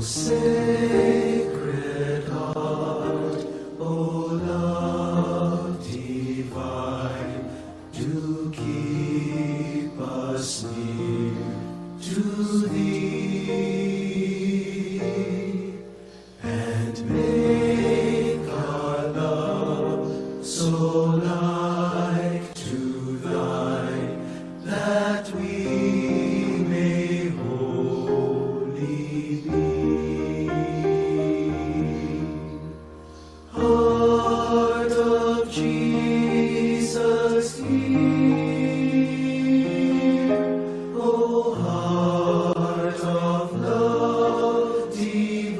Sacred Heart, O love divine, to keep us near to Thee, and make our love so like to Thine, that we may wholly be. Heart of Jesus, hear, O heart of love divine,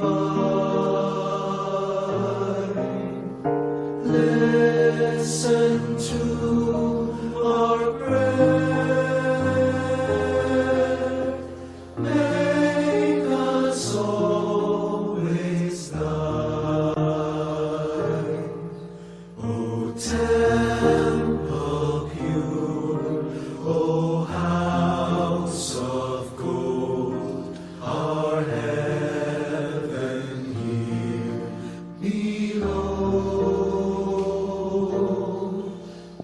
listen to our prayer, make us always Thine. O temple pure, O house of gold, our heaven here below.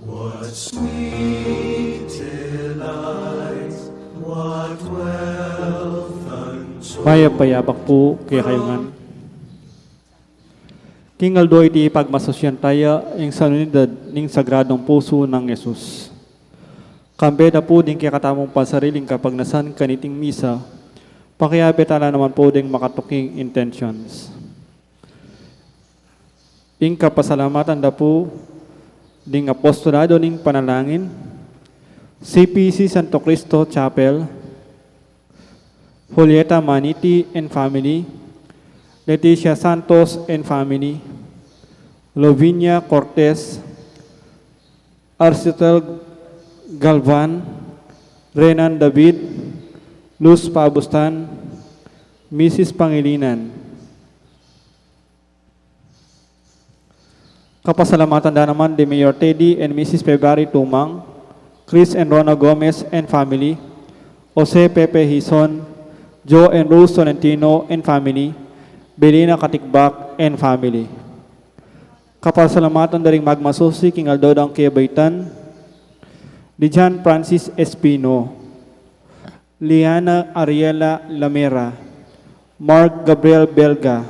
What sweet delight, what wealth untold. Payapayabak po kaya kayungan. Kingaldo iti pagmasosyan tayo ang sanunidad ning sagradong puso ng Yesus. Kambeda po din kaya katamong pasariling kapag nasan kaniting misa, pakiabe tala naman po ding makatuking intentions. Ing kapasalamatan da po ding apostolado ning panalangin, CPC Santo Cristo Chapel, Julieta Maniti and family, Leticia Santos and family, Lovinia Cortez, Arcitel Galvan, Renan David, Luz Pabustan, Mrs. Pangilinan. Kapasalamatan da naman de Mayor Teddy and Mrs. February Tumang, Chris and Rona Gomez and family, Jose Pepe Hison, Joe and Rose Tolentino and family, Belina Katikbak and family. Kapasalamatan da ring magmasusi king Aldodang Kebaitan, Dijan Francis Espino, Liana Ariela Lamera, Mark Gabriel Belga.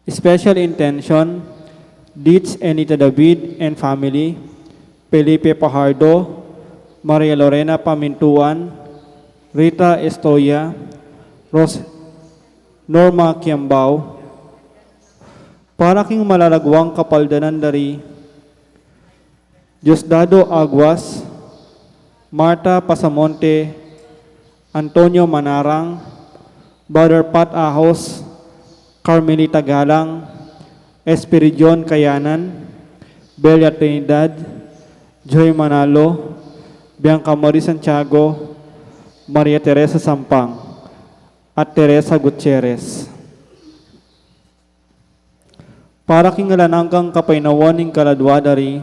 Special intention, Ditz Anita David and family, Felipe Pajardo, Maria Lorena Pamintuan, Rita Estoya, Norma Kiambao, para king malalagwang kapaldanan dari, Diosdado Aguas, Marta Pasamonte, Antonio Manarang, Brother Pat Ahos, Carmelita Galang, Espiridion Kayanan, Belia Trinidad, Joy Manalo, Bianca Mori Santiago, Maria Teresa Sampang, at Teresa Gutierrez. Para kingalananggang kapainawan ng kaladwa dari,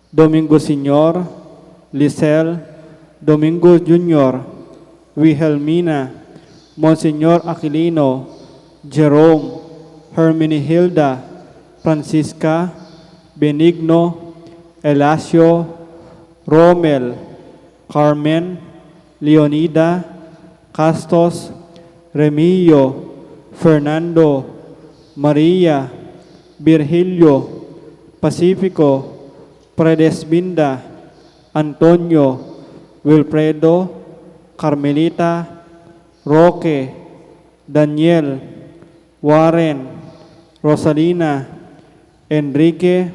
Domingo Senior, Lisel, Domingo Junior, Wilhelmina, Monsignor Aquilino, Jerome, Hermenegilda, Francisca, Benigno, Elasio, Romel, Carmen, Leonida, Castos, Remillo, Fernando, Maria, Virgilio, Pacifico, Predesbinda, Antonio, Wilfredo, Carmelita, Roque, Daniel, Warren, Rosalina, Enrique,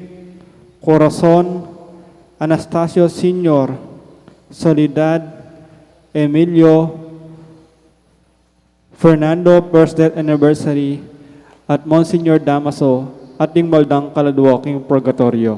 Corazon, Anastasio Sr., Soledad, Emilio, Fernando first death anniversary, at Monsignor Damaso, ating maldang kaladwaking purgatorio.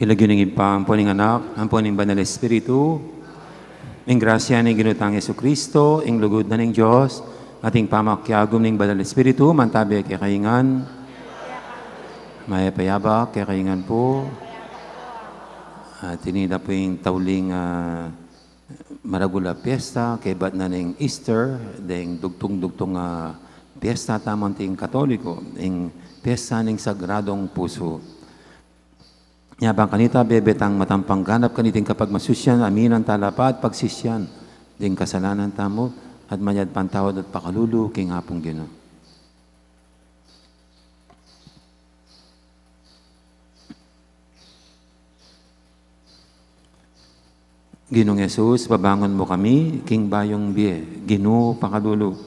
Ilagyo ng ipampo ng anak, ang po ng Banal Espiritu, ang grasya ng ginutang Yesu Kristo, ang lugod na ng Diyos, ating pamakyagom ng Banal Espiritu, mantabi kay kaingan, maya payaba kay kaingan po, at tinida po yung tauling maragula piyesta, kay bat na ng Easter, dahil dugtong-dugtong piyesta tamang ting Katoliko, ang piyesta ng Sagradong Puso. Yabang kanita, bebetang matampang ganap kaniting kapag masusyan, aminan talapad, pagsisyan, ding kasalanan tamo, at manyad pantawad at pakalulu, king hapong Ginoo. Ginong Yesus, babangon mo kami, king bayong biye, Ginoo pakalulu.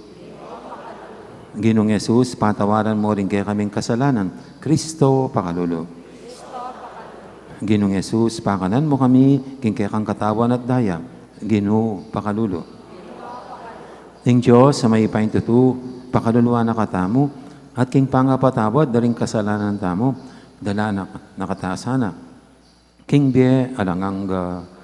Ginong Yesus, patawaran mo rin kaya kaming kasalanan, Kristo pakalulu. Ginong Yesus, pakanan mo kami, king kaya kang katawan at daya, Ginoo pakalulo. Ing Diyos, sa may paintutu, pakaluluan na katamo, at king pangapatawad, daring kasalanan tamo, dala na nakatasana. King biye, alangangga,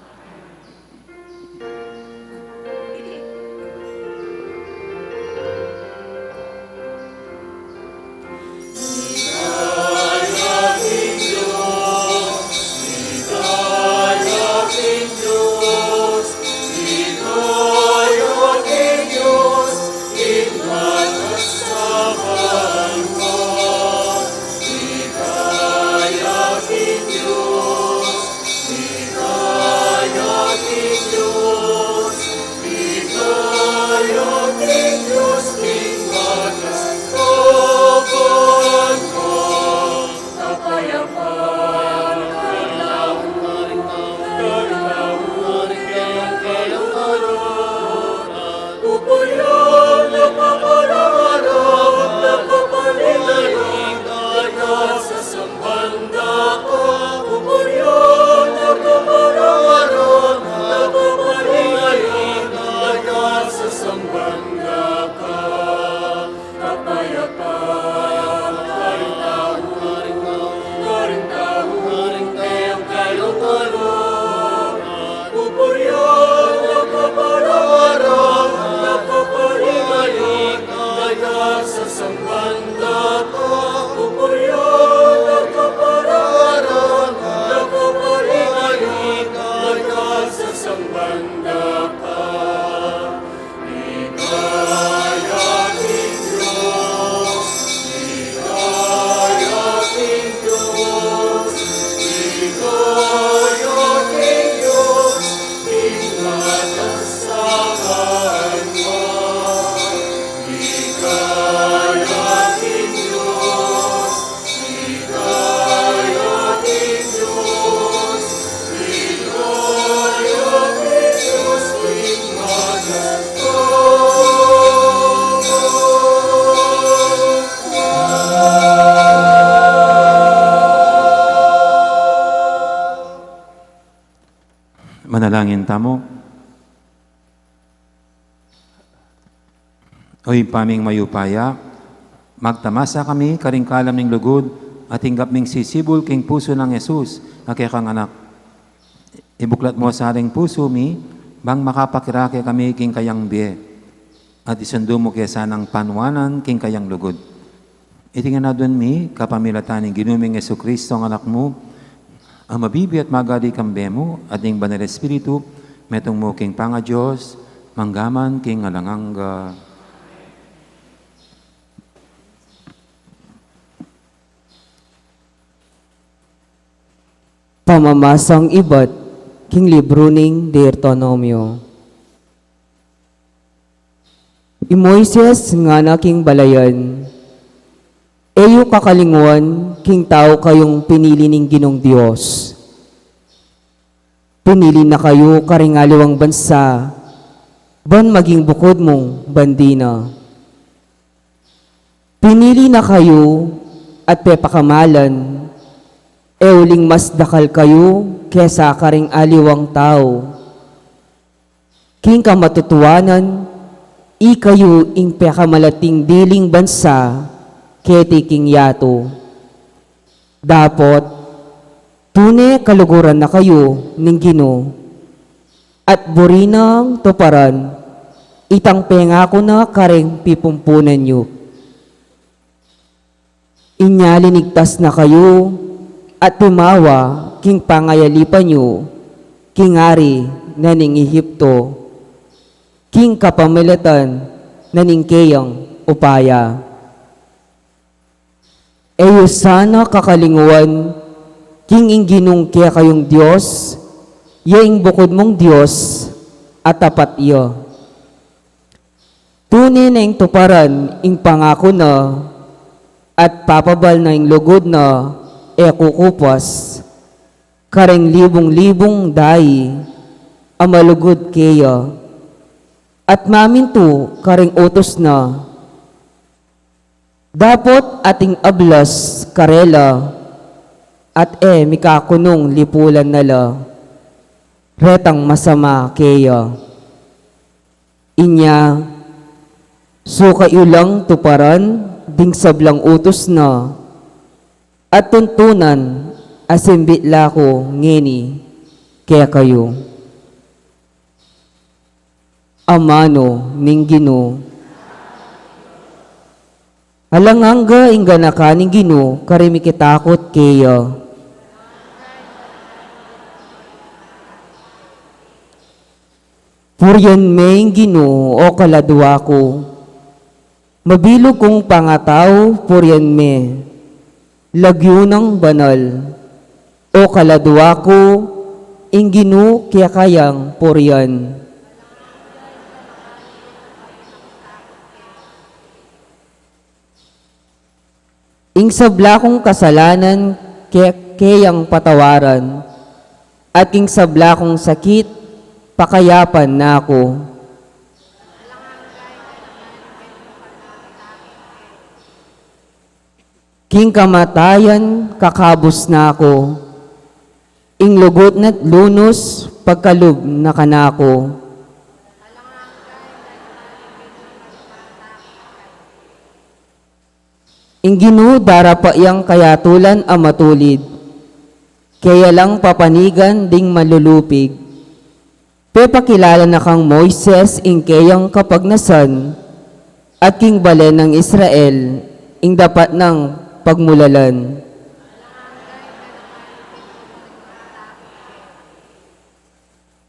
manalangin tamo. Oy paming mayupaya, magtamasa kami karingkalam ng lugod at hinggap ming sisibol king puso ng Yesus, akay kang anak. Ibuklat mo sa aring puso mi, bang makapakirake kami king kayang biye, at isundo mo kaya sanang panwanan king kayang lugod. Itingan na doon mi, kapamilatan ng ginuming Yesu Kristo ang anak mo, ang mabibi at magadi kang bemo, at ng Banal Espiritu, metong mo king panga Diyos, manggaman king alangangga. Pamamasang ibat, king libro ning Deuteronomio. I Moises nga na king balayan, eyo kakalingwan, king tao kayong pinili ning Ginong Dios. Pinili na kayo karingaliwang bansa, ban maging bukod mong bandina. Pinili na kayo at pepakamalan, euling mas dakal kayo kesa karing aliwang tao. King kamatutuanan, ikayo ing pekamalating diling bansa, keti king yato. Dapot, Tune kaluguran na kayo ning Ginoo at burinang tuparan itang pengako na kareng pipumpunan nyo. Inya linigtas na kayo at tumawa king pangayalipan nyo, king ari na ning Ehipto, king kapamilatan na ning keyang upaya. Eyo sana kakalinguan, king ingginong kaya kayong Diyos, yaing bukod mong Diyos at tapat iyo. Tunay na ing tuparan ing pangako na at papabal na ing lugod na kukupas, kareng libong-libong dayi amalugod kaya at maminto kareng utos na dapot ating ablas karela at mikakunong lipulan nala retang masama kaya inya suka ilang tuparan ding sablang utos na at tuntunan asimbit lako ngeni kaya kayo. Amano ning Ginoo. Alanganga ingga ka ning Ginoo karimi kitakot kaya. Puryan may Ginoo o kaladwa ko. Mabilog kong pangataw puryan me. Lagyo ng banal o kaladwa ko ing Ginoo kaya kayang puryan. Ing sabla kong kasalanan kayang patawaran at ing sabla kong sakit pakayapan na ako. King kamatayan kakabos na ako, ing lugot na't lunos pagkalub na kanako. Ing Ginoo darapa iyang kayatulan ang matulid, kaya lang papanigan ding malulupig. Pepakilala na kang Moises ing kayang kapagnasan, at king balen ng Israel ing dapat ng pagmulalan.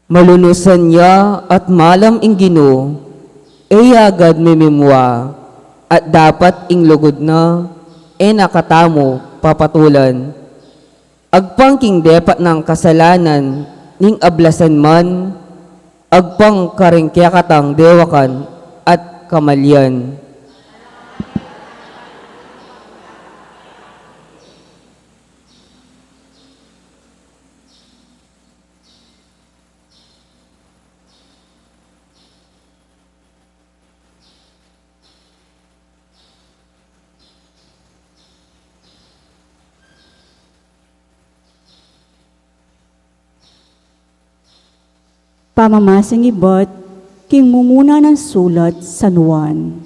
Malunusan niya at malam ing Ginoo, agad mimimwa, at dapat ing lugod na, nakatamo papatulan. Agpang king depat ng kasalanan, ning ablasan man, agpang karing kiyakatang dewakan at kamalyan. Pamamasang iba't king mumuna ng sulat sa Juan.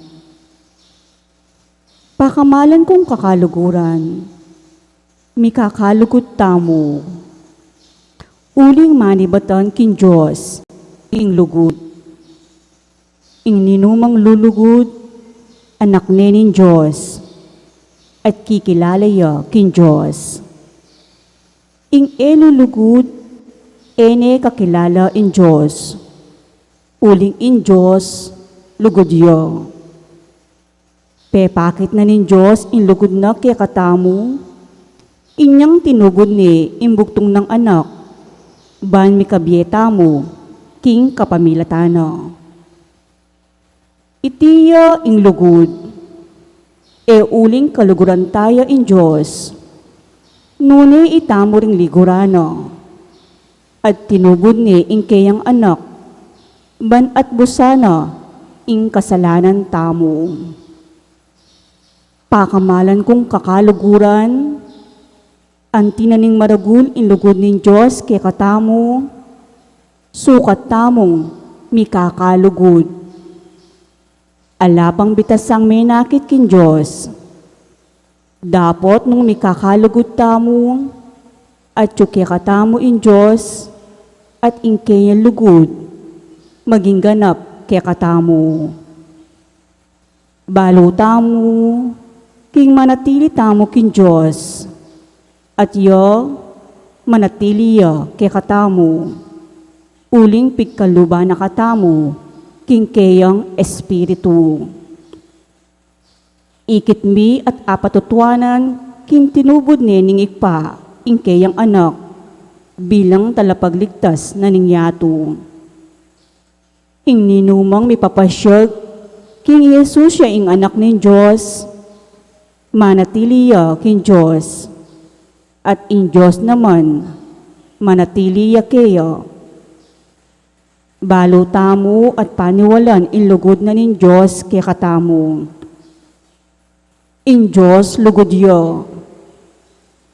Pakamalan kong kakaluguran, mikakalugot tamo. Uling manibatan king Diyos, ing lugod. Ing ninumang lulugod, anak nening Diyos, at kikilalaya king Diyos. Ing elulugod, ene kakilala in Diyos, uling in Diyos, lugod yo. Pepakit na nin Diyos in lugod na kaya katamu, inyang tinugod ni imbuktong ng anak, ban mikabyeta mo, king kapamilatana. Itiya in lugod, uling kaluguran tayo in Diyos, nunay itamo ring ligurana, at tinugod ni ing kayang anak, ban at busana ing kasalanan tamo. Pakamalan kong kakaluguran, ang tinaning maragul in lugod ning Diyos kaya katamo, sukat tamong mikakalugod. Alapang bitasang may nakit kin Diyos, dapot nung mikakalugod tamo, at yuki katamo in Diyos, at inkayang lugod, maging ganap kay katamo. Balo tamo, king manatili tamo kin Diyos, at yo, manatili yo kay katamo, uling pigkaluba na katamo, king kayang Espiritu. Ikit mi at apatutwanan, king tinubod ni ning ikpa, ing kayang anak, bilang talapagligtas na ningyato. Ing ninumang mipapasyag, king Jesus siya ing anak ng Diyos, manatili ya king Diyos, at in Diyos naman, manatili ya kayo. Balo tamo at paniwalan ilugod na ning Diyos kay katamo. In Diyos lugod yo,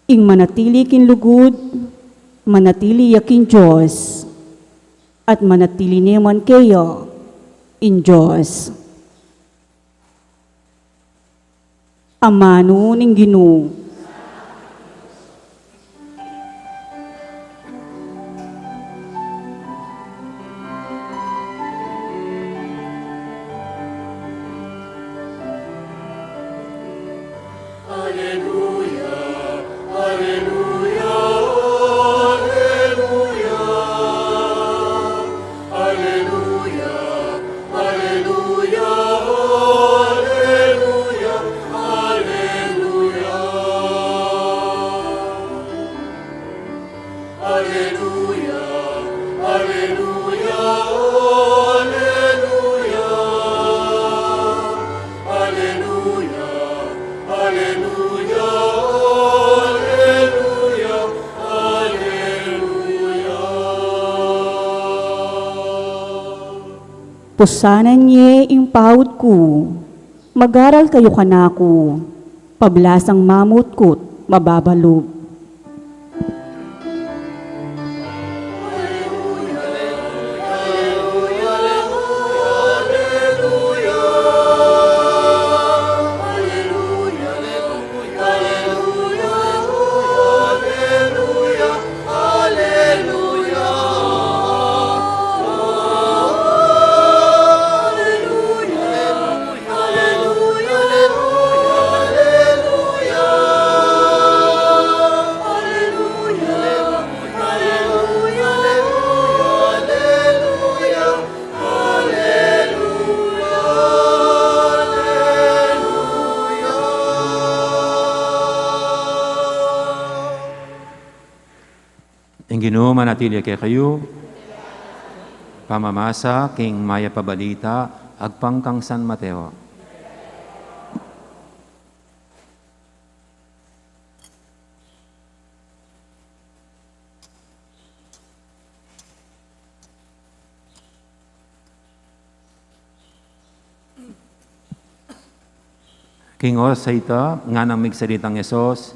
ing manatili kin lugod, manatili ya kin Diyos, at manatili naman kayo in Diyos. Amano ning Ginoo. Pusanan niya ing pawod ko, mag-aral kayo kanako, pablasang mamut ko't mababalob. Ang Ginoo manatili kay kayo, pamamasa king maya pabalita, agpangkang San Mateo. King os sa ita, nga nang migsalitang Yesos,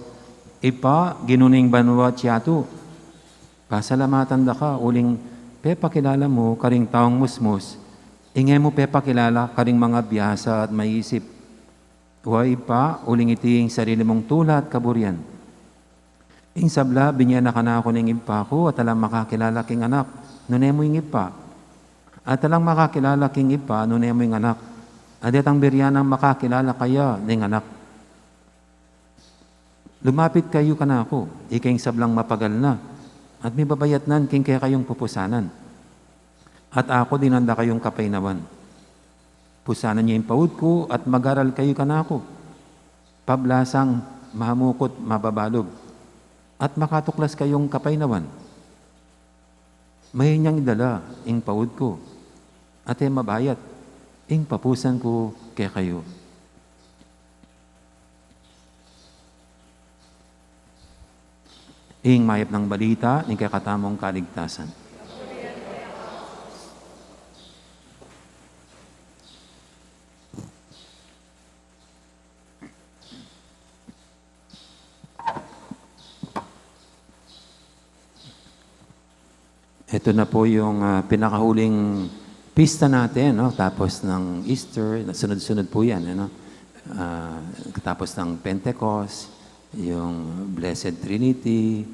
ipa ginuning banwa tiyatu. Pasalamatan da ka, uling pepakilala mo karing taong musmus, ingay mo pepakilala karing mga biyasa at maisip. Huwag pa, uling iting sarili mong tula at kaburian. Ing sabla, binyan na ka na ako ng impa ko at alam makakilala king anak, nunay mo yung ipa. At alang makakilala king ipa, nunay mo yung anak. Adet ang biryanang makakilala kaya ng anak. Lumapit kayo ka na ako, iking sablang mapagal na. At may babayat nan, king kaya kayong pupusanan. At ako dinanda kayong kapainawan. Pusanan niya yung paud ko at mag-aral kayo kanako. Pablasang mahamukot mababalog. At makatuklas kayong kapainawan. May niyang idala ing paud ko. At mabayat ing papusan ko kaya kayo. Ing mayap ng balita, ing kakatamong kaligtasan. Ito na po yung pinakahuling pista natin, no? Tapos ng Easter, sunod-sunod po yan, no? Tapos ng Pentecost, yung Blessed Trinity,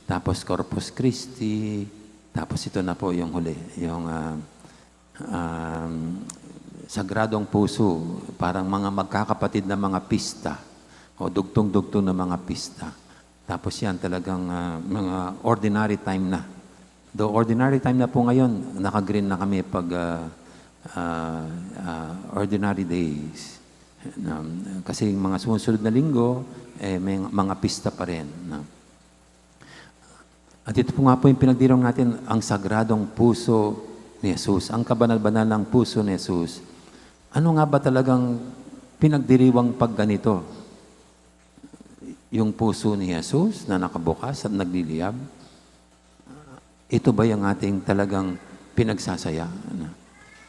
tapos Corpus Christi, tapos ito na po yung huli, yung Sagradong Puso, parang mga magkakapatid na mga pista o dugtong-dugtong na mga pista. Tapos yan talagang mga ordinary time na. Though ordinary time na po ngayon, naka-green na kami pag ordinary days. Kasi mga sumunod na linggo, may mga pista pa rin. At ito po nga po yung pinagdiriwang natin, ang Sagradong Puso ni Jesus, ang kabanal-banal ng puso ni Jesus. Ano nga ba talagang pinagdiriwang pag ganito? Yung puso ni Jesus na nakabukas at nagliliyab? Ito ba yung ating talagang pinagsasaya?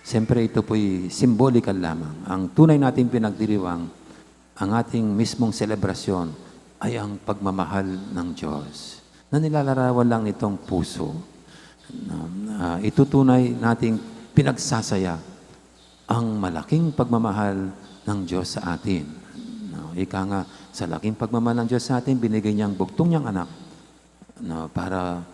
Siyempre ito po'y symbolical lamang. Ang tunay nating pinagdiriwang, ang ating mismong selebrasyon ay ang pagmamahal ng Diyos na nilalarawan lang nitong puso. Itutunay nating pinagsasaya ang malaking pagmamahal ng Diyos sa atin. Ika nga, sa laking pagmamahal ng Diyos sa atin, binigay niyang bugtong niyang anak para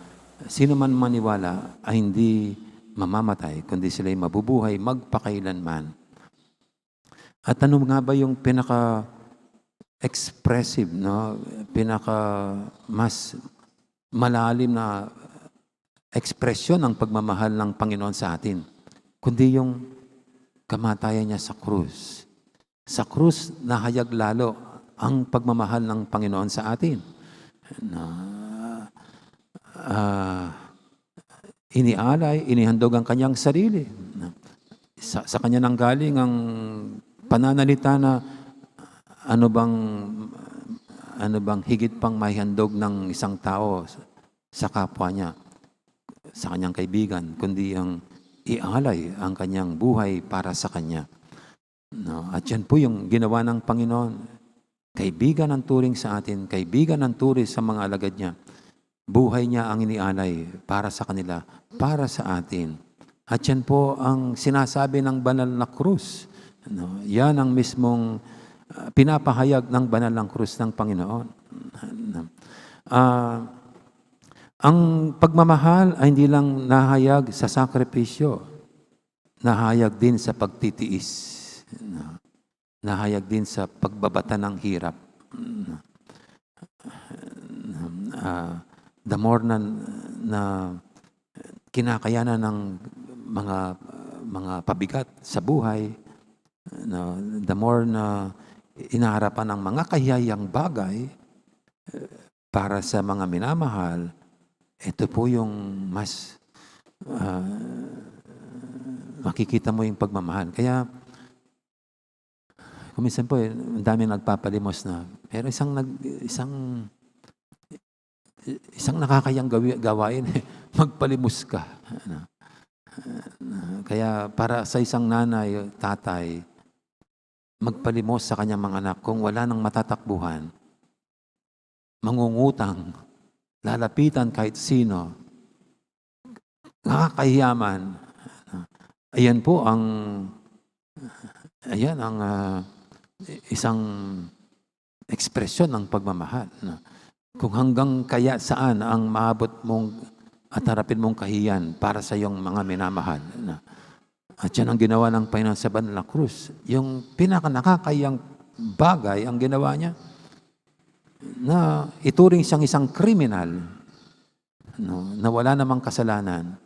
sino man maniwala ay hindi mamamatay, kundi sila'y mabubuhay magpakailanman. At ano nga ba yung pinaka-expressive, pinaka-mas malalim na ekspresyon ng pagmamahal ng Panginoon sa atin, kundi yung kamatayan niya sa krus. Sa krus, nahayag lalo ang pagmamahal ng Panginoon sa atin. Inialay, inihandog ang kanyang sarili. Sa kanya nanggaling ang pananalita na ano bang higit pang maihandog ng isang tao sa kapwa niya, sa kanyang kaibigan, kundi ang ialay ang kanyang buhay para sa kanya. At yan po yung ginawa ng Panginoon. Kaibigan ang turing sa atin, kaibigan ang turing sa mga alagad niya. Buhay niya ang inialay para sa kanila, para sa atin. At yan po ang sinasabi ng banal na krus. Yan ang mismong pinapahayag ng banal ng krus ng Panginoon. Ang pagmamahal ay hindi lang nahayag sa sakripisyo, nahayag din sa pagtitiis, nahayag din sa pagbabata ng hirap. The more na kinakayanan ng mga pabigat sa buhay, the more na inaharapan ng mga kahiyayang bagay para sa mga minamahal, ito po yung mas makikita mo yung pagmamahal. Kaya, kuminsan po, ang dami nagpapalimos na, pero isang nakakayang gawain, magpalimos ka. Kaya para sa isang nanay, tatay, magpalimos sa kanyang mga anak kung wala nang matatakbuhan, mangungutang, lalapitan kahit sino, nakakahiyaman. Ayan po ang isang ekspresyon ng pagmamahal. Kung hanggang kaya saan ang maabot mong at harapin mong kahiyan para sa iyong mga minamahal. At yan ang ginawa ng Panginoon sa banal na krus. Yung pinaka-nakakayang bagay ang ginawa niya, na ituring siyang isang kriminal, na wala namang kasalanan.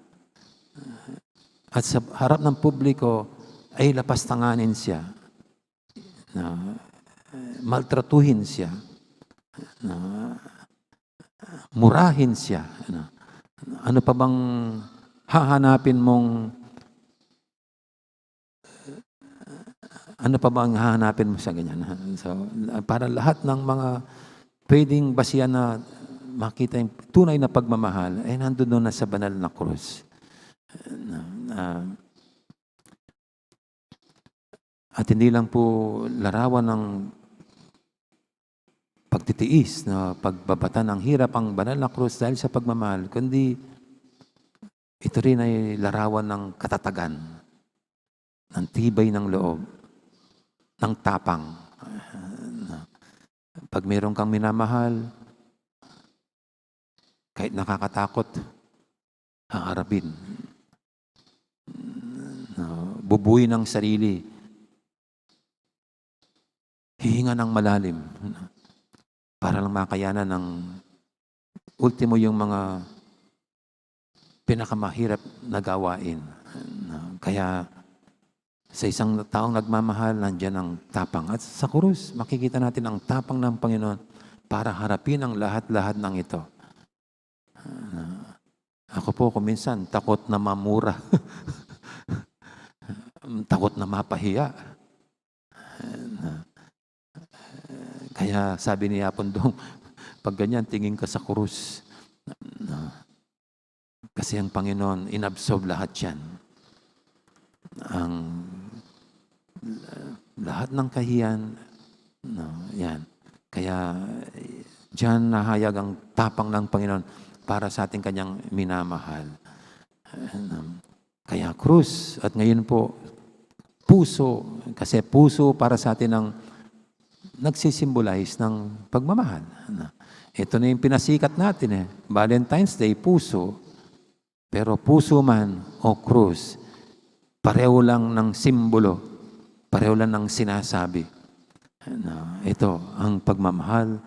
At sa harap ng publiko ay lapastanganin siya, na maltratuhin siya, na murahin siya. Ano pa bang hahanapin mo sa ganyan? So, para lahat ng mga pwedeng basihan na makita yung tunay na pagmamahal, ay nandun na sa banal na krus. At hindi lang po larawan ng pagtitiis, na pagbabata ng hirap ang banal na krus dahil sa pagmamahal, kundi ito rin ay larawan ng katatagan, ng tibay ng loob, ng tapang. Pag mayroon kang minamahal, Kahit nakakatakot, haharapin. Bubuin ng sarili. Hihinga ng malalim. Para lang makayanan ng ultimo yung mga pinakamahirap na gawain. Kaya sa isang taong nagmamahal, nandiyan ang tapang. At sa krus, makikita natin ang tapang ng Panginoon para harapin ang lahat-lahat ng ito. Ako po, kuminsan, takot na mamura. Takot na mapahiya. Kaya sabi ni Apondong, pag ganyan, tingin ka sa krus. Kasi ang Panginoon, inabsorb lahat yan. Ang lahat ng kahiyan, yan. Kaya diyan nahayag ang tapang ng Panginoon para sa ating kanyang minamahal. Kaya krus, at ngayon po, puso, kasi puso para sa atin ang nagsisimbolize ng pagmamahal. Ito na yung pinasikat natin eh. Valentine's Day, puso. Pero puso man o krus, pareho lang ng simbolo, pareho lang ng sinasabi. Ito ang pagmamahal,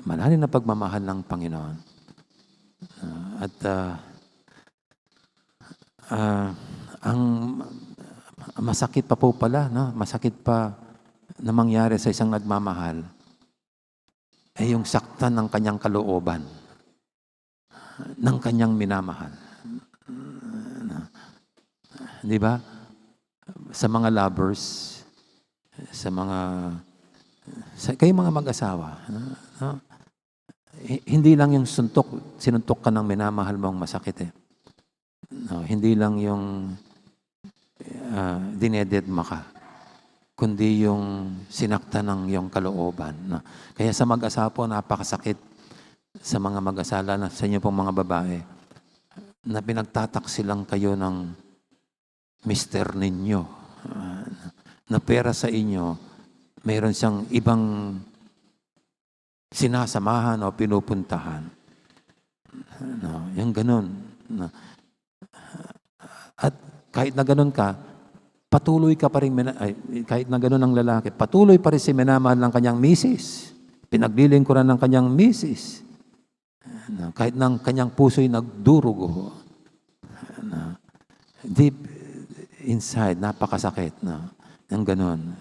malalim na pagmamahal ng Panginoon. At ang masakit pa po pala, no? Masakit pa na mangyari sa isang nagmamahal ay yung saktan ng kanyang kalooban, ng kanyang minamahal. Di ba? Sa mga lovers, kayo mga mag-asawa, no? Hindi lang yung sinuntok ka ng minamahal mong masakit eh. No, hindi lang yung dinededma ka, kundi yung sinaktan ng yung kalooban. No? Kaya sa mag-asawa po, napakasakit sa mga mag-asala na sa inyo pong mga babae na pinagtataksilang kayo ng mister ninyo. Na pera sa inyo, mayroon siyang ibang sinasamahan o pinupuntahan. No, yung ganun. No. At kahit na ganun ka, patuloy ka pa rin, kahit na ganun ang lalaki, patuloy pa rin si minamahal ng kanyang misis. Pinaglilingkuran ng kanyang misis. No, kahit ng kanyang puso'y nagdurugo. No, deep inside, napakasakit. No, yung ganun.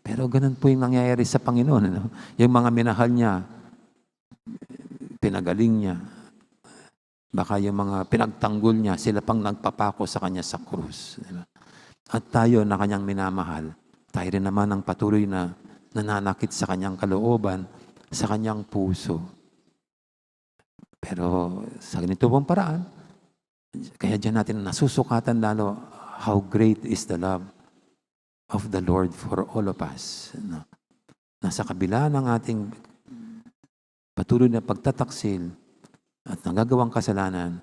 Pero ganun po yung nangyayari sa Panginoon. Ano? Yung mga minahal niya, pinagaling niya. Baka yung mga pinagtanggol niya, sila pang nagpapako sa kanya sa krus. Diba? At tayo na kanyang minamahal, tayo rin naman ang patuloy na nananakit sa kanyang kalooban, sa kanyang puso. Pero sa ganito pong paraan, kaya dyan natin nasusukatan lalo how great is the love of the Lord for all of us. No? Nasa kabila ng ating patuloy na pagtataksil at nagagawang kasalanan,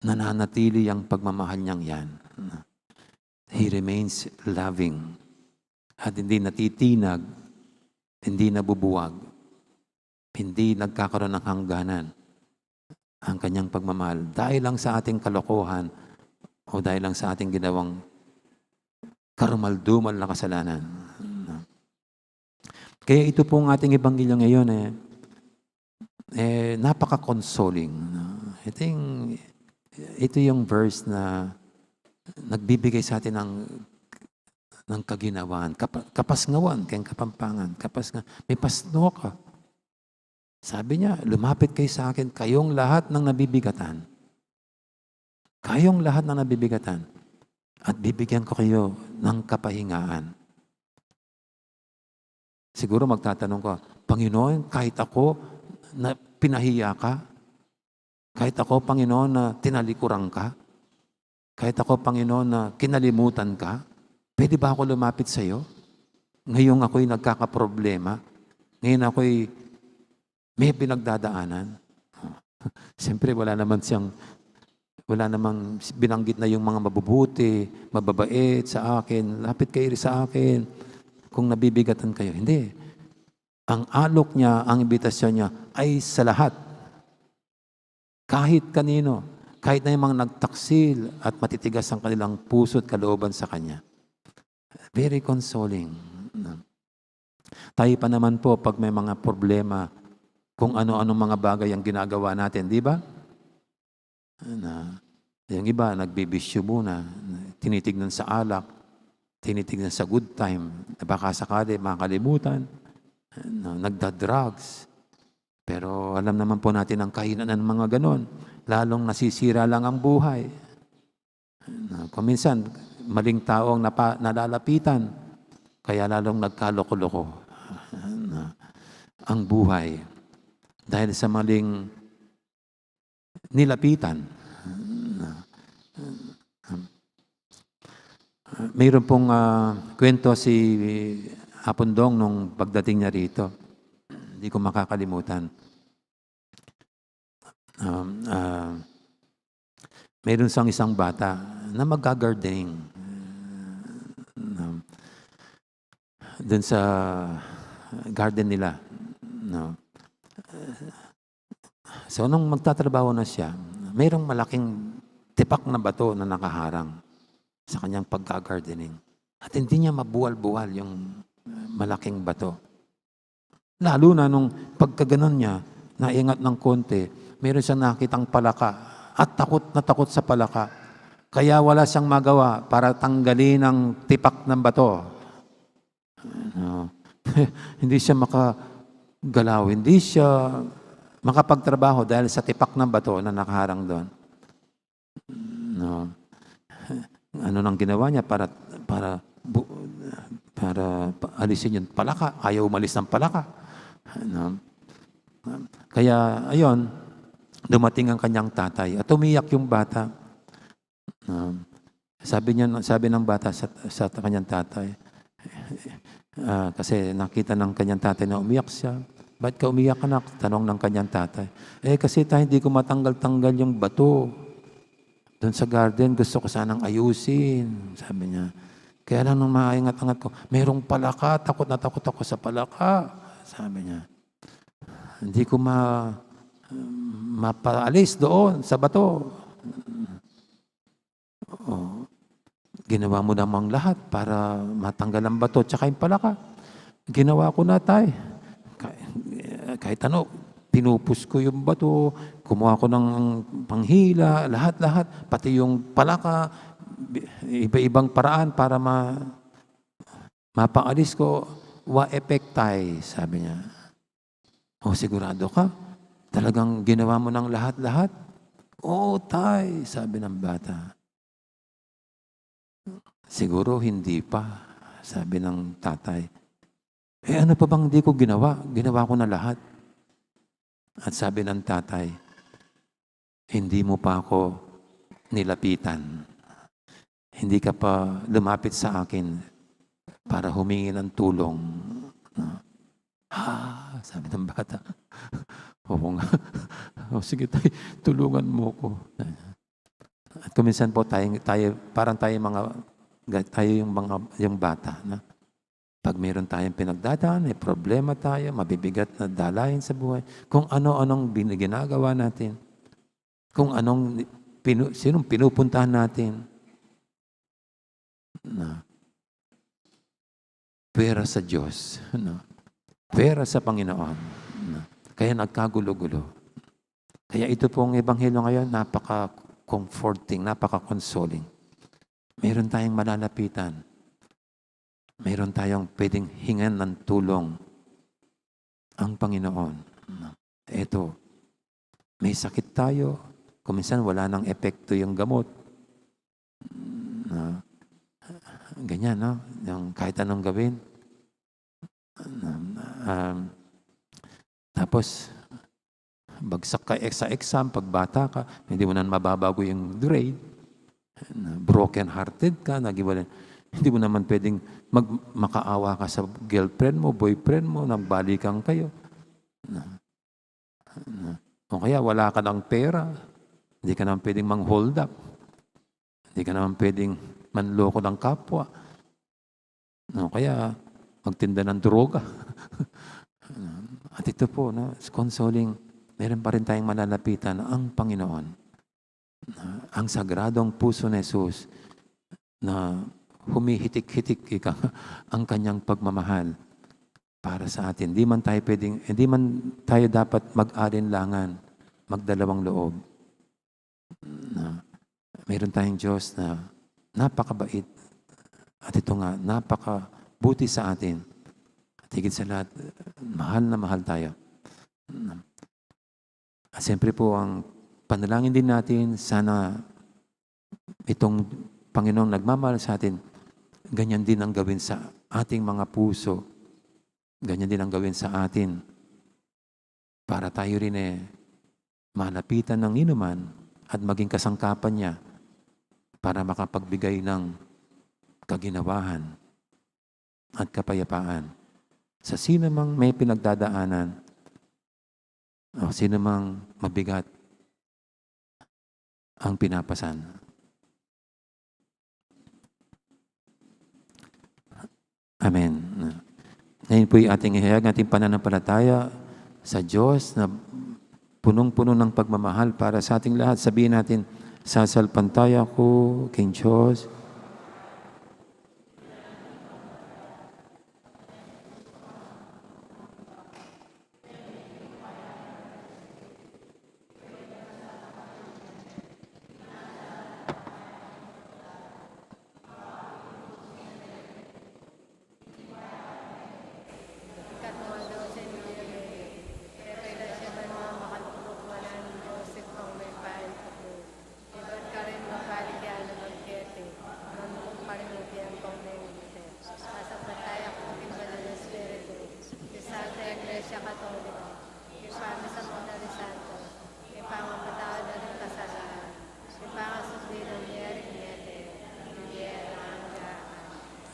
nananatili ang pagmamahal niyang yan. No? He remains loving at hindi natitinag, hindi nabubuwag, hindi nagkakaroon ng hangganan ang kanyang pagmamahal dahil lang sa ating kalokohan o dahil lang sa ating ginawang karumaldumal na kasalanan. Kaya ito pong ating ebanghelyo ngayon napaka-consoling. Ito yung verse na nagbibigay sa atin ng kaginawan, kapasngawan, kayang kapampangan, may pasno ka. Sabi niya, lumapit kayo sa akin, kayong lahat ng nabibigatan. Kayong lahat ng nabibigatan. At bibigyan ko kayo ng kapahingaan. Siguro magtatanong ko, Panginoon, kahit ako na pinahiya ka, kahit ako, Panginoon, na tinalikuran ka, kahit ako, Panginoon, na kinalimutan ka, pwede ba ako lumapit sa iyo? Ngayong ako'y nagkakaproblema, ngayon ako'y may pinagdadaanan. Siyempre, wala namang binanggit na yung mga mabubuti, mababait sa akin, lapit kayo sa akin, kung nabibigatan kayo. Hindi. Ang alok niya, ang imbitasyon niya ay sa lahat kahit kanino, kahit na yung mga nagtaksil at matitigas ang kanilang puso at kalooban sa Kanya. Very consoling. Tayo pa naman po pag may mga problema, kung ano-anong mga bagay ang ginagawa natin, di ba? Yung iba, nagbibisyo muna, tinitignan sa alak, tinitignan sa good time, baka sakali makalimutan, nagda-drugs. Pero alam naman po natin ang kahinan ng mga ganon. Lalong nasisira lang ang buhay. Kung minsan, maling tao ang nalalapitan, kaya lalong nagkaloko-loko ang buhay. Dahil sa maling nilapitan. Mayroon pong kwento si Apondong nung pagdating niya rito. Hindi ko makakalimutan. Mayroon siyang isang bata na mag-gardening. Doon sa garden nila. So, nung magtatrabaho na siya, mayroong malaking tipak na bato na nakaharang sa kanyang pagka-gardening. At hindi niya mabuwal-buwal yung malaking bato. Lalo na nung pagkaganon niya, naingat ng konti, meron siyang nakitang palaka at takot na takot sa palaka. Kaya wala siyang magawa para tanggalin ang tipak ng bato. Hindi siya makagalaw, hindi siya makapagtrabaho dahil sa tipak ng bato na nakaharang doon. Ano nang ginawa niya para alisin yung palaka? Ayaw umalis ng palaka. Kaya, ayun, dumating ang kanyang tatay at umiyak yung bata. Sabi ng bata sa kanyang tatay, kasi nakita ng kanyang tatay na umiyak siya. Ba't ka umiyak, anak? Tanong ng kanyang tatay. Kasi hindi ko matanggal-tanggal yung bato. Doon sa garden, gusto ko sanang ayusin. Sabi niya. Kaya lang nung maingat-angat ko, mayroong palaka, takot na takot ako sa palaka. Sabi niya. Hindi ko mapaalis doon sa bato. Ginawa mo namang lahat para matanggal ang bato tsaka yung palaka. Ginawa ko na, tay. Kahit ano, tinupos ko yung bato, kumuha ko ng panghila, lahat-lahat, pati yung palaka, iba-ibang paraan para mapaalis ko, wa-epektay, sabi niya. Sigurado ka? Talagang ginawa mo ng lahat-lahat? Oo, tay, sabi ng bata. Siguro hindi pa, sabi ng tatay. Ano pa bang hindi ko ginawa? Ginawa ko na lahat. At sabi ng tatay, hindi mo pa ako nilapitan. Hindi ka pa lumapit sa akin para humingi ng tulong. Sabi ng bata. Oo nga. Sige tayo, tulungan mo ko. At kuminsan po tayo parang tayo yung bata na pag meron tayong pinagdadaan, may problema tayo, mabibigat na dalahin sa buhay, kung ano-anong ginagawa natin, kung sinong pinupuntahan natin, pera sa Diyos, pera sa Panginoon. Kaya nagkagulo-gulo. Kaya ito pong ebanghelyo ngayon, napaka-comforting, napaka-consoling. Meron tayong malalapitan. Meron tayong pwedeng hingan ng tulong ang Panginoon. Ito, may sakit tayo. Kuminsan wala nang epekto yung gamot. Ganyan, no? Yung kahit anong gawin. Tapos, bagsak ka sa exam, pagbata ka, hindi mo na mababago yung grade. Broken-hearted ka, hindi mo naman pwedeng makaawa ka sa girlfriend mo, boyfriend mo, nagbalikan kayo. O kaya wala ka ng pera, hindi ka naman pwedeng mang-hold up. Hindi ka naman pwedeng manloko ng kapwa. O kaya magtinda ng droga. At ito po, consoling meron pa rin tayong malalapitan ang Panginoon. Ang sagradong puso ni Jesus na humihitik-hitik ang kanyang pagmamahal para sa atin. Hindi man tayo dapat mag-alinlangan, magdalawang loob. Meron tayong Diyos na napakabait at ito nga, napakabuti sa atin. At higit sa lahat, mahal na mahal tayo. At siyempre po, ang panalangin din natin, sana itong Panginoong nagmamahal sa atin, ganyan din ang gawin sa ating mga puso. Ganyan din ang gawin sa atin. Para tayo rin malapitan ng inuman at maging kasangkapan niya para makapagbigay ng kaginawahan at kapayapaan sa sino mang may pinagdadaanan o sino mang mabigat ang pinapasan. Amen. Ngayon po yung ating ihayag, ating pananampalataya sa Diyos na punong-puno ng pagmamahal para sa ating lahat. Sabihin natin, sasalpantaya ko, King Diyos,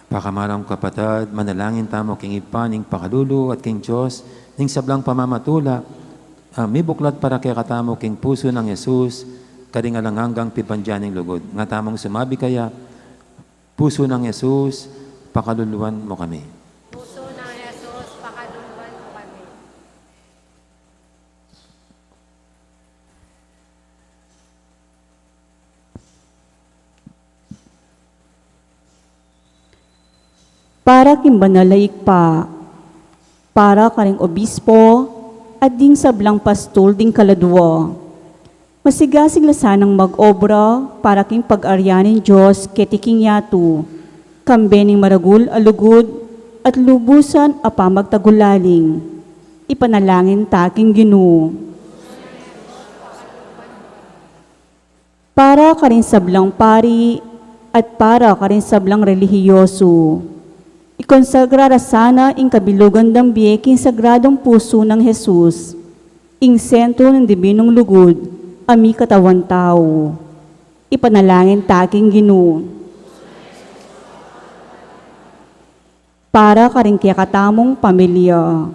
Pakamarang kapatid, manalangin tamo king ipaning pakalulu at king Diyos, ning sablang pamamatula, may buklat para kay katamo king puso ng Yesus, karingalangangang pipandyaning lugod. Nga tamong sumabi kaya, puso ng Yesus, pakaluluan mo kami. Puso ng Yesus, pakaluluan mo kami. Para kimbanalaik pa, para karing obispo, at ding sablang pastol ding kaladwa. Masigasig lasanang mag-obra para king pag-aryanin Diyos ketiking yatu, kambening maragul alugod, at lubusan apa magtagulaling. Ipanalangin taking Ginoo. Para karing sablang pari, at para karing sablang relihiyoso. Ikonsagrara sana ing kabilugan ng biyeking sagradong puso ng Jesus, ing sentro ng dibinong lugod, ami katawan tao. Ipanalangin taking Ginoo. Para karing kiyakatamong pamilya,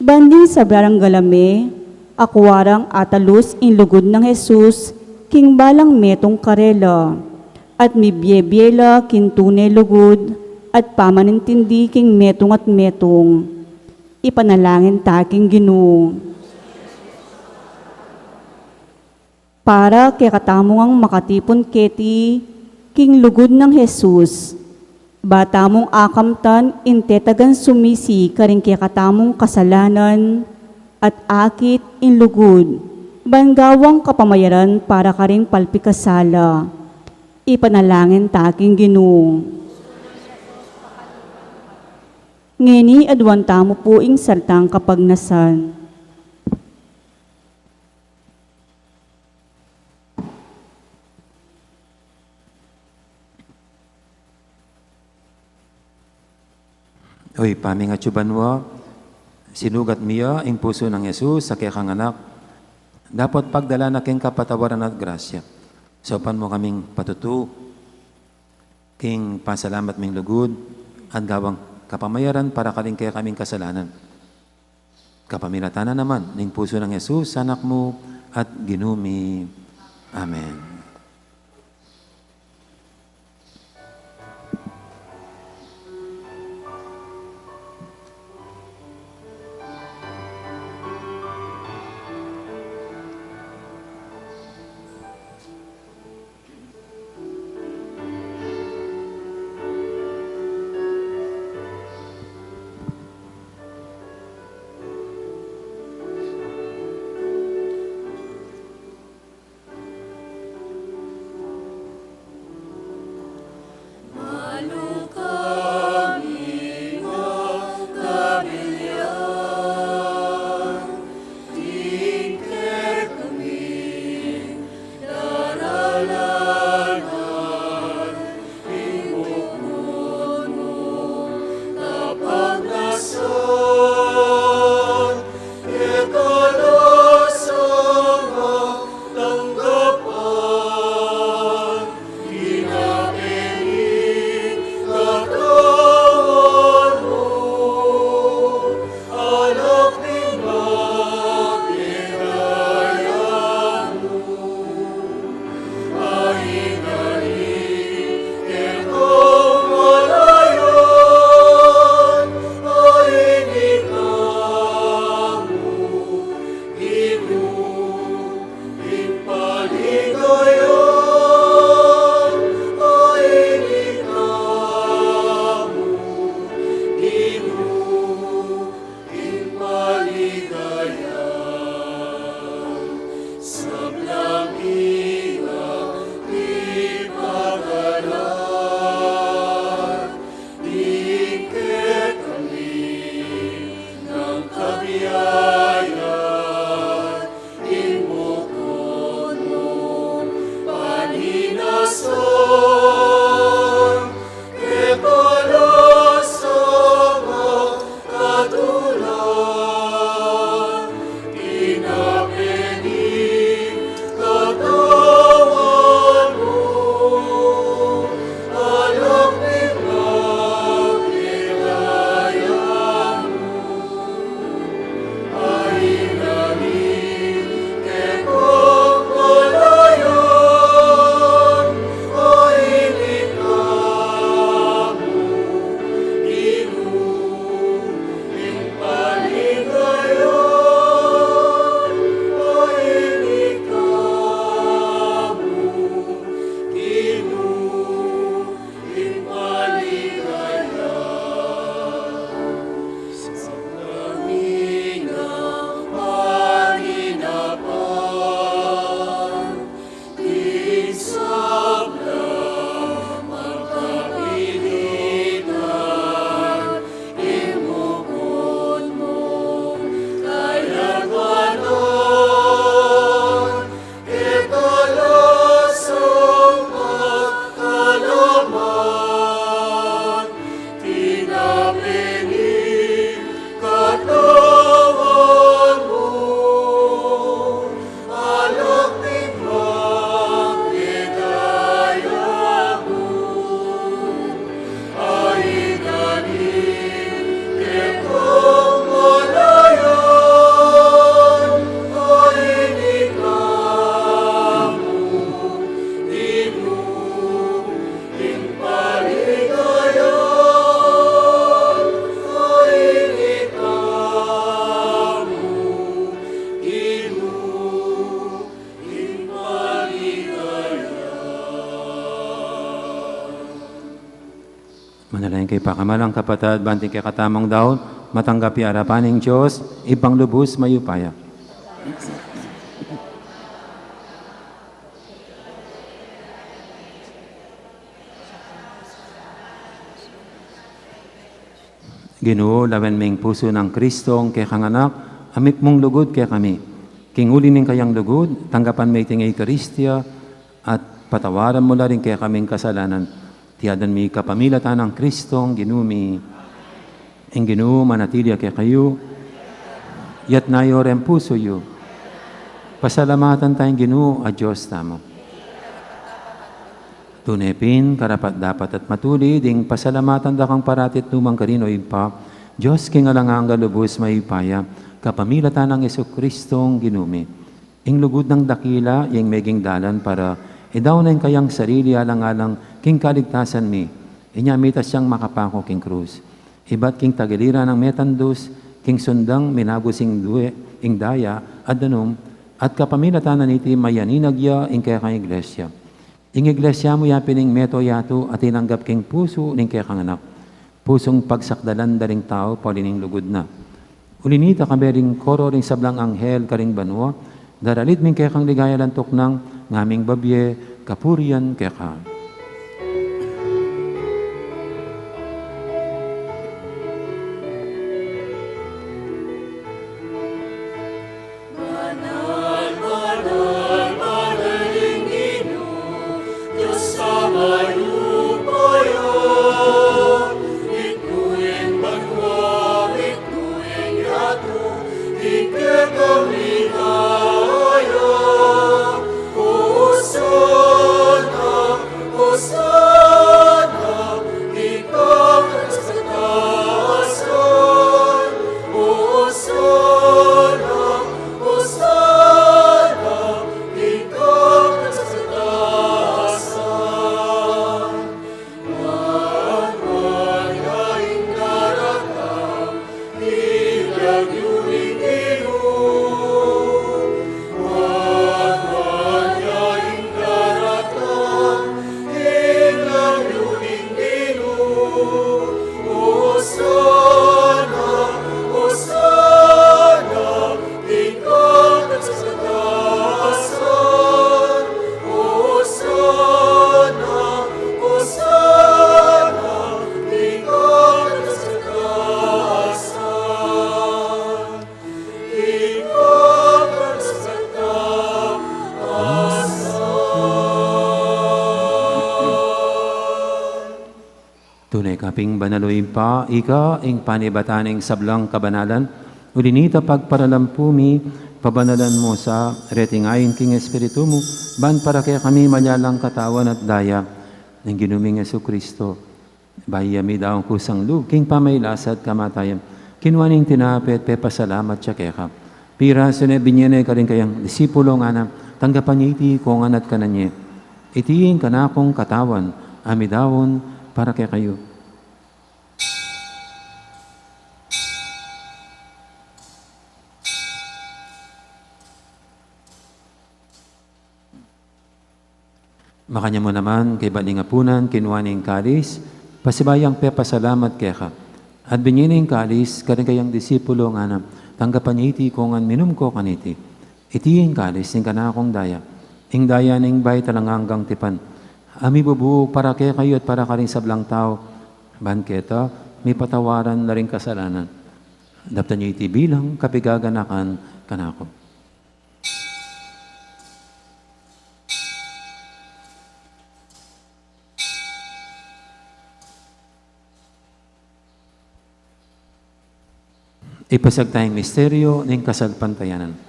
banding sa brarang galame, akwarang atalus ing lugod ng Jesus, king balang metong karela, at mibyebiyela kintune lugod, at pamanintindi king metong at metong, ipanalangin taking Ginoo. Para kay katamong ang makatipon keti, king lugod ng Jesus, batamong akamtan intetagan sumisi karing kay katamong kasalanan, at akit in lugod, banggawang kapamayaran para karing palpikasala, ipanalangin taking Ginoo. Ngeni adwan tamo po ing sartang kapagnasan. Oy, pamingat chubanwa, sinugat miya ing puso ng Yesus sa kaya kang anak, dapat pagdala na king kapatawaran at grasya. Sopan mo kaming patutu, king pasalamat ming lugod, at gawang kapamayaran para kaling kaya kaming kasalanan. Kapamilatanan naman ng puso ng Yesus, anak mo at ginumi. Amen. Ipakamalang kapatad, banting kay katamang daw, matanggapi harapan ng Diyos, ibang lubos mayupaya. Ginoo, lawan ming puso ng Kristong kay kanganak, amip mong lugod kay kami. Kinguli ning kayang lugod, tanggapan may tingay Eucharistia, at patawaran mo la rin kay kaming kasalanan. Tiyadan mi kapamilatan ng Kristong ginumi. Ang Ginoo manatilia kay kayo, yat nayo rin puso yo. Pasalamatan tayong Ginoo, a Diyos tamo. Tunepin, karapat dapat at matuli, ding pasalamatan da kang paratit lumang karino ipa, Diyos king alangang galubos maipaya, kapamilatan ng Jesucristong ginumi. Ing lugod ng dakila, yung meging dalan para idaw na yung kayang sarili alang-alang king kaligtasan mi. Inyamitas siyang makapako king krus. Iba't king tagilira ng metandus, king sundang minagusing duwe, ing daya, at danum, at kapamilatan na niti mayaninagya ing kaya kang iglesia. Ing iglesia mo yapining meto yato at tinanggap king puso ning kaya kang anak. Pusong pagsakdalan daring tao, paulining lugod na. Ulinita kabering koro ring sablang anghel karing banwa, daralit ming kaya kang ligaya lantok ng ngaming babye, kapurian kaya ka. Tunay kaping banaloy pa, ika, ing panibataning sablang kabanalan, ulinita pagparalampumi, pabanalan mo sa retingayin king Espiritu mo, ban para kaya kami malyalang katawan at daya ng ginuming Jesucristo. Bayami daw ang kusang lug, king pamaylasat kamatayan, kinuaning tinapet, pepasalamat siya kaya ka. Pira, sunebinyene ka rin kayang disipulo nga na, tanggapan niya iti kung anat ka na niya. Itiing kanakong katawan, amidawon, para kay kayo. Makanya mo naman kay balingapunan, kinuha ng kalis, pasibayang pepasalamat kay ka. At binyining kalis, karing kayang disipulo nga na, tanggapan niya iti kung an minum ko kaniti. Itiing kalis, ning kanakong daya. Ing daya ning bay talanganggang tipan. Ami bubu para kay kayo at para ka rin sablang tao. Banketa, may patawaran na rin kasalanan. Daptan niyo iti bilang kapigaganakan kanako. Ipasag tayong misteryo ng kasalpantayanan.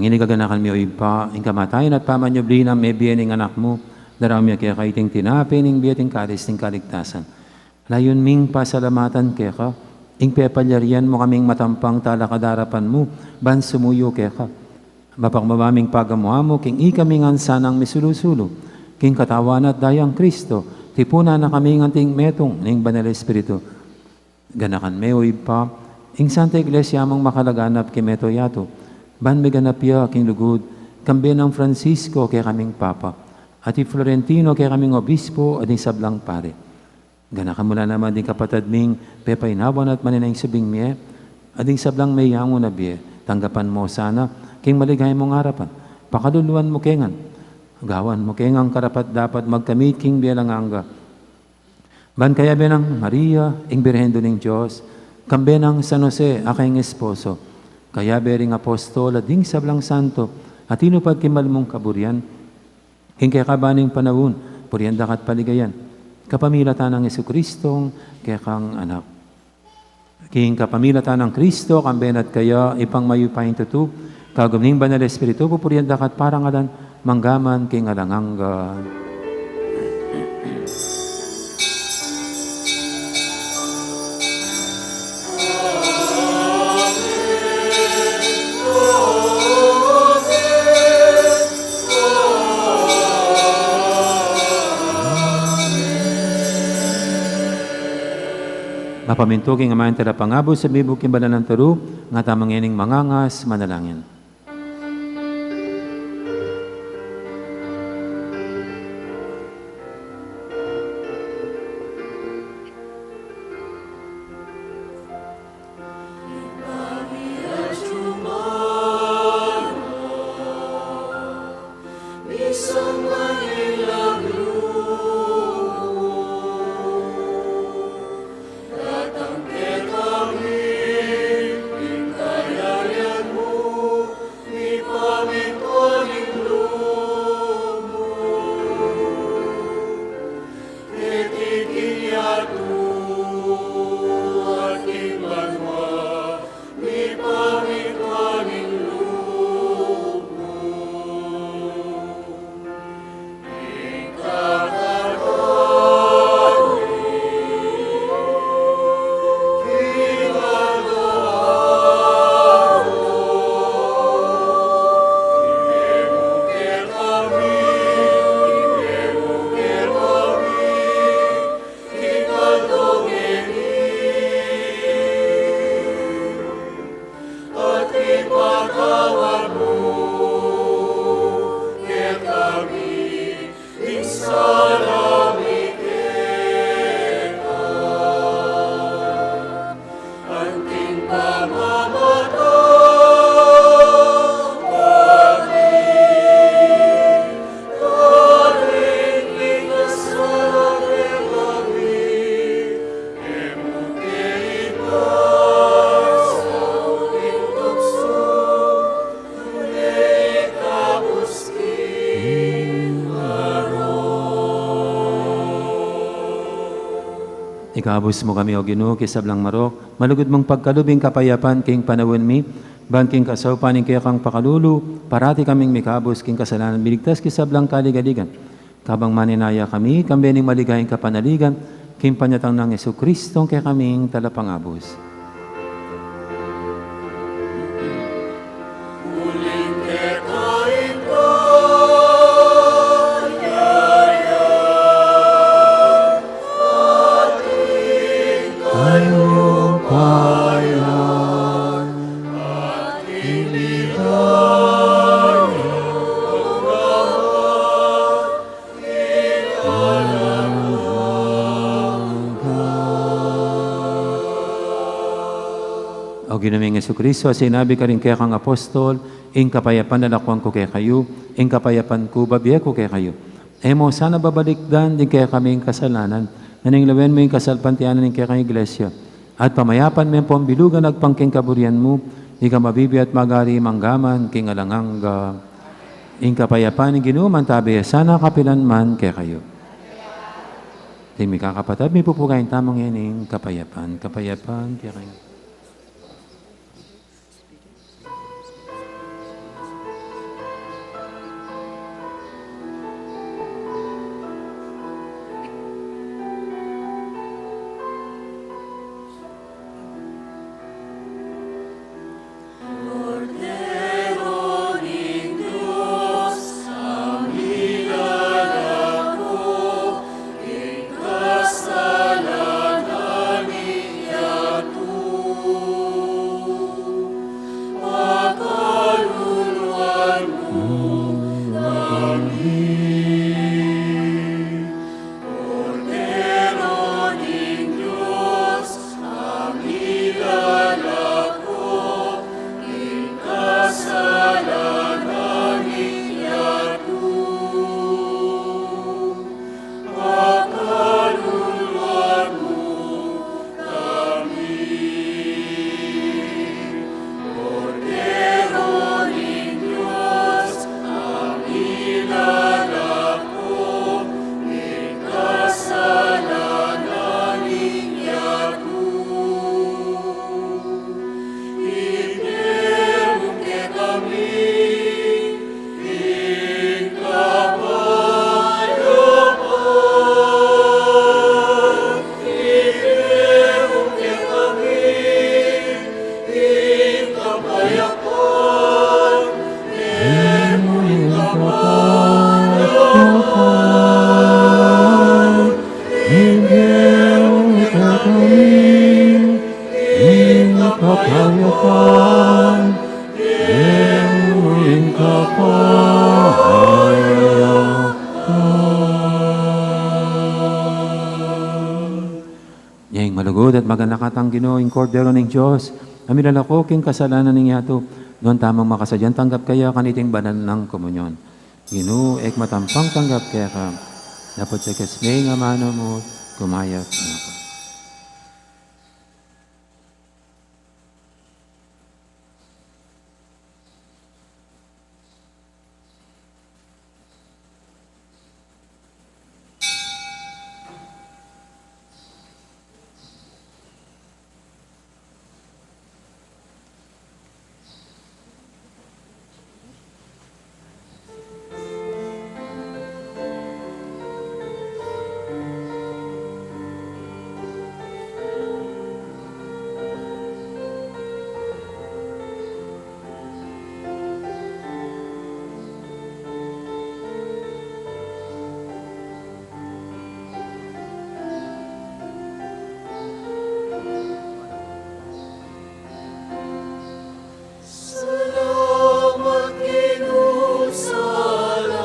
Inigaganakan mi o ipa, ing kamatayan at pamanyoblin ang may biyening anak mo, darami kaya kaiting tinapin, ing biyeting kalis, ing kaligtasan. Layon ming pasalamatan keka, ing pepalyarian mo kaming matampang talakadarapan mo, ban sumuyo keka. Mapakmamaming pagamuamo, king ikaming ansanang misulusulo, king katawan at dayang Kristo, tipuna na kaming anting metong ning Banal Espiritu. Ganakan me o pa, ing Santa Iglesia mong makalaganap kimeto yato, ban meganapya king lugod, kambe ng Francisco kay kaming Papa, at Florentino kay kaming Obispo at sablang pare. Ganakan mula naman din kapatid ming pepainawan at maninayang sabing miye, at sablang may yango na biye, tanggapan mo sana, king maligay mong harapan, pakaluluan mo kengan, gawan mo kengang karapat dapat magkamit king biyalang angga. Ban kaya benang Maria, ing Birhendo ning Diyos, kambe ng San Jose, aking esposo, kaya bering apostol at ding sablang santo, at inupad kimal mong kaburian, king kaya kabaning panahon, purianda kat paligayan, kapamilatan ng Jesucristong kaya kang anak. King kapamilatan ng Kristo, kamben at kaya ipang mayupain tutu, kagumning Banal Espiritu, pupurianda kat parangalan, manggaman king alangangga. Mapamintuging amayan tira pangabo sa bibuk kimbala ng taro, nga tamang ining mangangas, manalangin. Ikabos mo kami o Ginoo kisablang marok, malugod mong pagkalubing kapayapan king panawin mi, ban king kasaupaning kaya kang pakalulu, parati kaming mikabos king kasalanan, biligtas kisablang kaligaligan. Kabang maninaya kami, kambening maligayang kapanaligan, king panyatang ng Jesucristo kaya kaming talapangabos. O ginaming Jesucristo, sinabi ka rin kaya kang apostol, ing kapayapan na lakwang ko kaya kayo, ing kapayapan ko babiya ko kaya kayo. Emo, sana babalikdan din kaya kaming kasalanan, naninglawen mo yung kasalpantianan ng kaya kang iglesia. At pamayapan mo yung pambilugan nagpangking kaburian mo, di ka mabibi at magari manggaman, king alangangga. Ing kapayapan ng ginuman tabi, sana kapilan man kaya kayo. Ting may kakapatid, may pupugayin tamang yan ing kapayapan. Kapayapan kaya kayo. Ginoong Kordero ng Diyos, amilalako king kasalanan ng yato, doon tamang makasadyan tanggap kaya kaniting banal ng komunyon. Ginoo, ek matampang tanggap kaya ka, dapat sa kasmay nga mano mo, kumayat na ako. Salamat, Ginoo, salamat.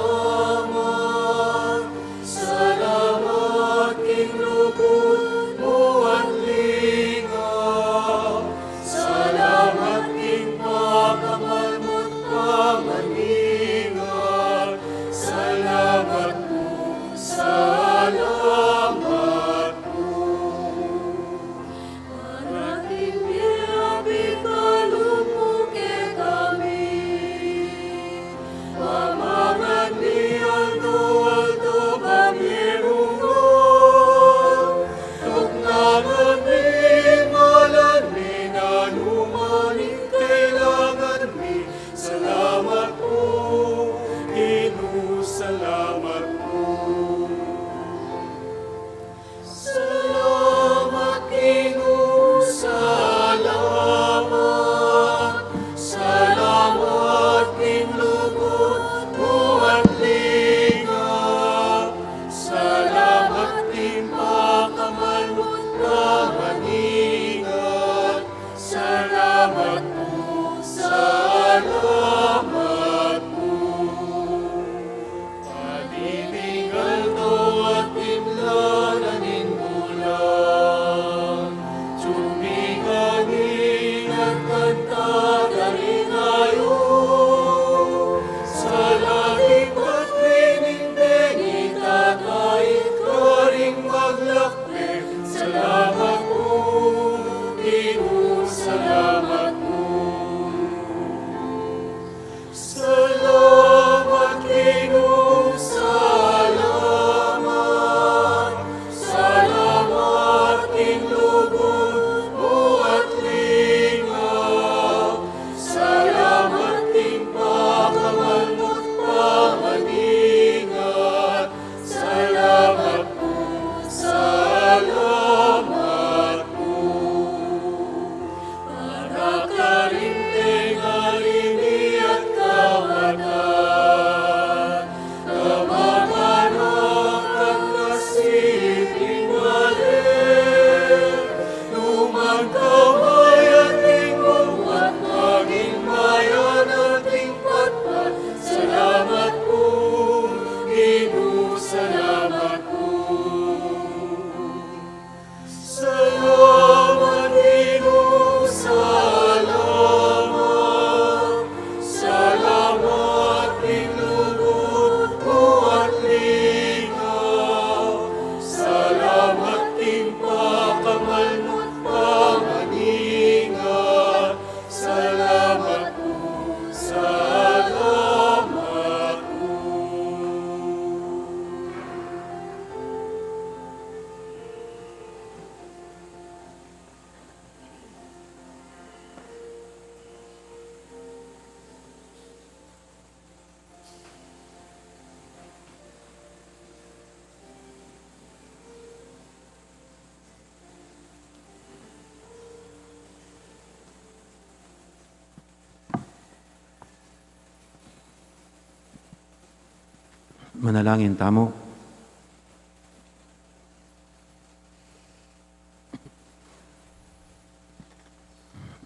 Salamat, King lubot mo at lingap. Salamat, King pagkamal mo't pamaningat. Salamat po, salamat po. Marating biyabit kalumuke kami. Pamangan ni Aldo Bamierungan. Tuknangan ni malan ni nanumaning kailangan mi. Salamat po, Ginoo, salamat po. Salamat, Ginoo, salamat. Salamat, King lubot mo at lingap. Salamat, King pakamal mo't pamaningat. Salamat po, salamat po. Paniningal to at timlalanin bulan. Tuminganin at kantagarin ngayon. Sa langit at pinindengit at kahit karing maglakbit. Salamat po, Ginoo, salamat po. Salamat, Ginoo, salamat. Salamat, King lubot mo at lingap. Salamat, King pakamal mo't pamaningat. Salamat po, salamat po. Para ka rin tingalini at kawatan. Kamamanok at kasiping mali. Lumang kamay at tingkong at maging mayan at tingpatpat. Salamat po, Ginoo, salamat po. Salamat, Ginoo, salamat. Salamat, King lubot mo at lingap. Salamat, King pakamal mo't pamaningat. Salamat po, salamat po. Manalangin tamo.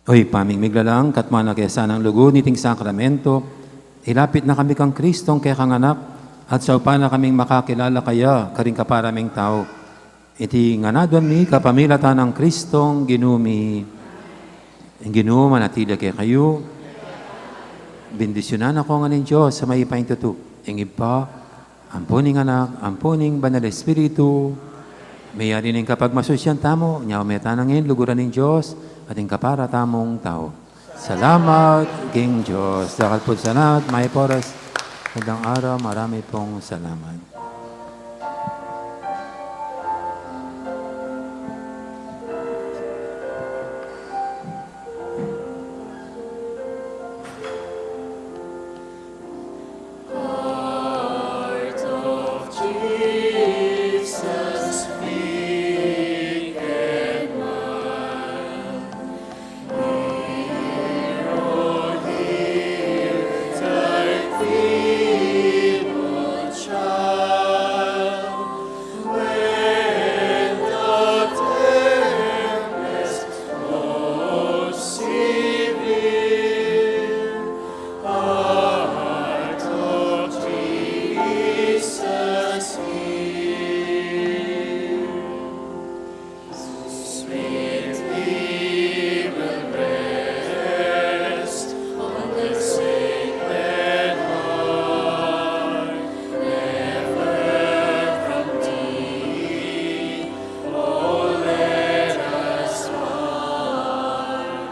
Oy, paming miglalang, katmana kaya sanang lugod, niting sakramento, ilapit na kami kang Kristong kaya kang anak, at sa upana kaming makakilala kaya, karing kaparaming tao. iti nganadwan mi kapamilatan ng Kristong ginumi. Ang Ginoo manatili kay kayo. Bendisyonan ako nga ng Diyos sa may ipaintuto. Ang iba, ampuning anak, ampuning banal Espiritu. May arining kapag masusyan tamo, niya umetanangin, luguran ng Diyos, at ang kapara tamong tao. Salamat, King Diyos. Dakal po salamat, may poras. Magandang araw, marami pong salamat. Heart of Jesus, meek and mild, hear, oh, hear thy feeble child. When the tempest blows severe, heart of Jesus, hear. Sweet He will rest on the sacred heart, never from thee, oh, let us part.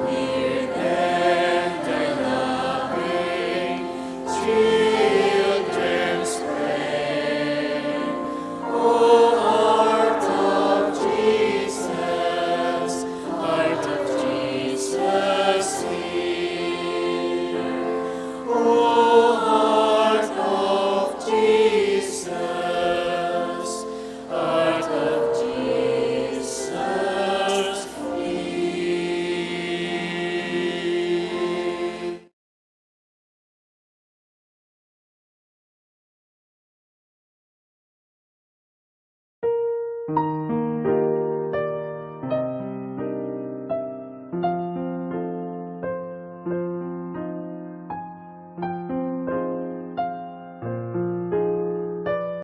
Hear them thy loving children's prayer. O heart of Jesus, hear. O heart of Jesus, heart of Jesus, hear.